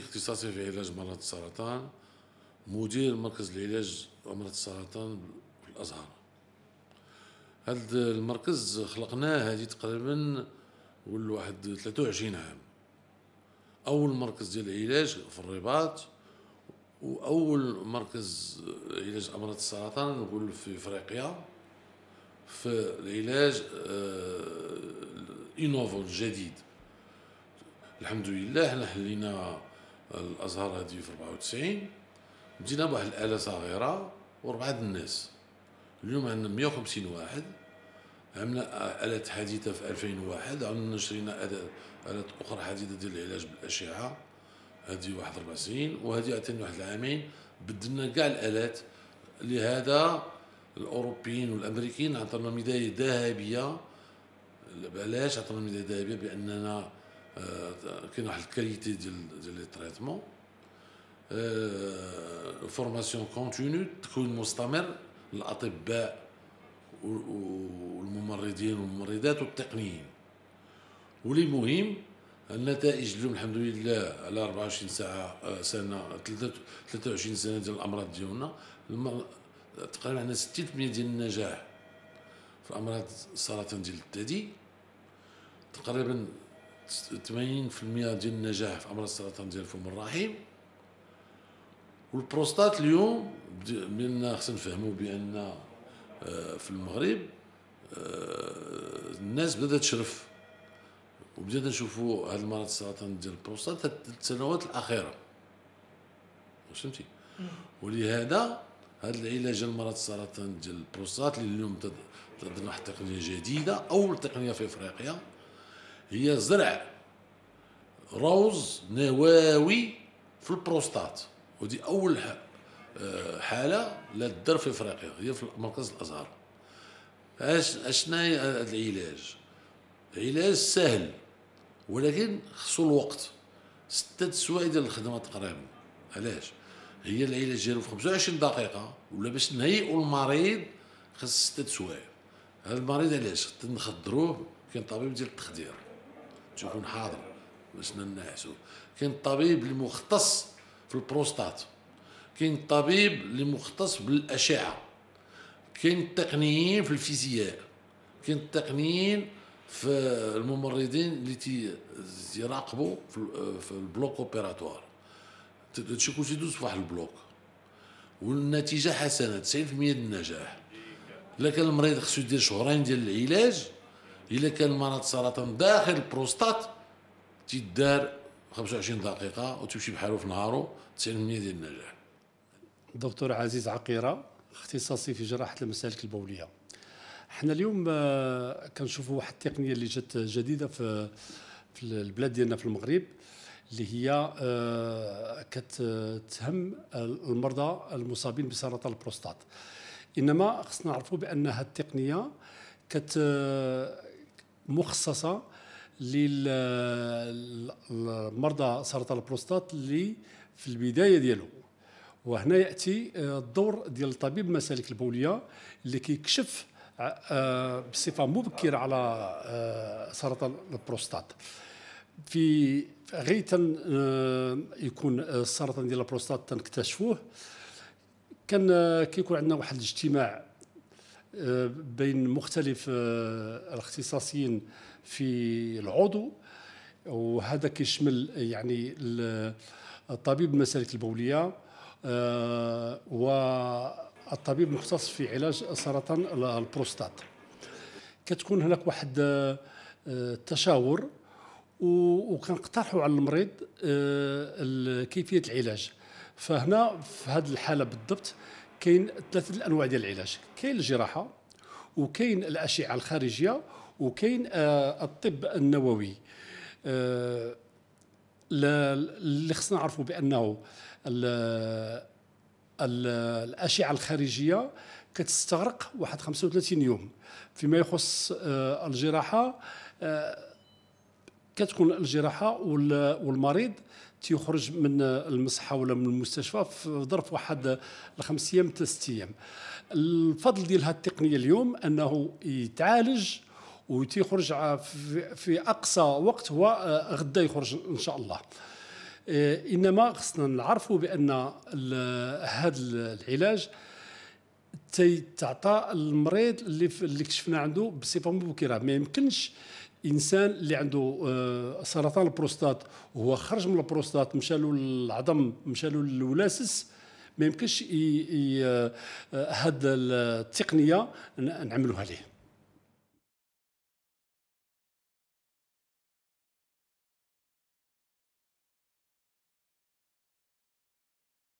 اختصاصي في علاج مرض السرطان، مدير مركز العلاج أمراض السرطان في الأزهر. هذا المركز خلقناه هذه تقريبا قول واحد 23 عام. أول مركز ديال العلاج في الرباط، وأول مركز علاج أمراض السرطان نقول في إفريقيا في العلاج إينوفو الجديد. الحمد لله حنا حلينا الأزهر هذه في 94، بدينا بواحد الآلة صغيرة وربعة الناس. اليوم عندنا 150 واحد. عملنا آلات حديثة في 2001، عملنا شرينا آلات أخرى حديثة ديال العلاج بالأشعة، هذه واحد 4 سنين، وهذه عاوتاني واحد العامين بدلنا كاع الآلات. لهذا الأوروبيين والأمريكيين عطاونا ميدالية ذهبية. علاش عطاونا ميدالية ذهبية؟ بأننا كاين واحد الكاليتي ديال لي تريتمون، فورماسيون كونتينيو، تكوين مستمر للأطباء والممرضين والممرضات والتقنيين. واللي مهم النتائج اليوم الحمد لله على 24 سنه 23 سنه ديال الامراض ديالنا، تقريبا عندنا 60% ديال النجاح في امراض السرطان ديال الثدي، تقريبا 80% ديال النجاح في امراض السرطان ديال الفم الرحم والبروستات. اليوم بأننا خصنا نفهموا بأن في المغرب الناس بدات تشرف، وبدينا نشوفوا هذا المرض السرطان ديال البروستات هاد السنوات الاخيره، فهمتي؟ ولهذا هذا العلاج ديال مرض السرطان ديال البروستات اللي اليوم درنا واحد التقنيه جديده، اول تقنيه في افريقيا، هي زرع روز نووي في البروستات. ودي اول حاله لا تدار في افريقيا، هي في مركز الازهر. اشنا هذا العلاج؟ علاج سهل ولكن خصو الوقت، 6 سوايع ديال الخدمه تقريبا. علاش؟ هي العلاج ديالو في 25 دقيقه، ولا باش نهيئوا المريض خص 6 سوايع. هذا المريض علاش نخدروه؟ كاين طبيب ديال التخدير تيكون حاضر باش ننعسو، كاين طبيب اللي مختص في البروستات، كاين طبيب اللي مختص بالاشعه، كاين تقنيين في الفيزياء، كاين تقنيين في الممرضين اللي تيراقبوا في البلوك اوبيراتوار. هادشي كلشي يدوز في واحد البلوك، والنتيجه حسنه 90% ديال النجاح. الا كان المريض خصو يدير شهرين ديال العلاج، الا كان مرض السرطان داخل البروستات تيدار 25 دقيقه وتمشي بحالو في نهارو 90% ديال النجاح. دكتور عزيز عقيرة، اختصاصي في جراحة المسالك البولية. احنا اليوم كنشوفوا واحد التقنية اللي جات جديدة في البلاد ديالنا في المغرب، اللي هي كتهم المرضى المصابين بسرطان البروستات. انما خصنا نعرفوا بان هذه التقنية مخصصة للمرضى سرطان البروستات اللي في البداية ديالو. وهنا ياتي الدور ديال طبيب المسالك البوليه اللي كيكشف بصفه مبكره على سرطان البروستات. في غايه يكون السرطان ديال البروستات تنكتشفوه، كيكون عندنا واحد الاجتماع بين مختلف الاختصاصيين في العضو، وهذا كيشمل يعني الطبيب المسالك البوليه والطبيب المختص في علاج سرطان البروستات. كتكون هناك واحد التشاور، وكنقترحوا على المريض كيفيه العلاج. فهنا في هذه الحاله بالضبط كاين 3 الانواع ديال العلاج، كاين الجراحه، وكاين الاشعه الخارجيه، وكاين الطب النووي. اللي خصنا نعرفوا بانه الاشعه الخارجيه كتستغرق واحد 35 يوم. فيما يخص الجراحه، كتكون الجراحه والمريض تيخرج من المصحه ولا من المستشفى في ظرف واحد 5 ايام 3 ايام. الفضل ديال هذه التقنيه اليوم انه يتعالج وتيخرج في اقصى وقت هو غدا يخرج ان شاء الله. انما خصنا نعرفوا بان هذا العلاج تعطى المريض اللي كشفنا عنده بصفه مبكره. ما يمكنش انسان اللي عنده سرطان البروستات وهو خرج من البروستات مشى له العظم مشى له الولاسس، ما يمكنش هذا التقنيه نعملوها عليه.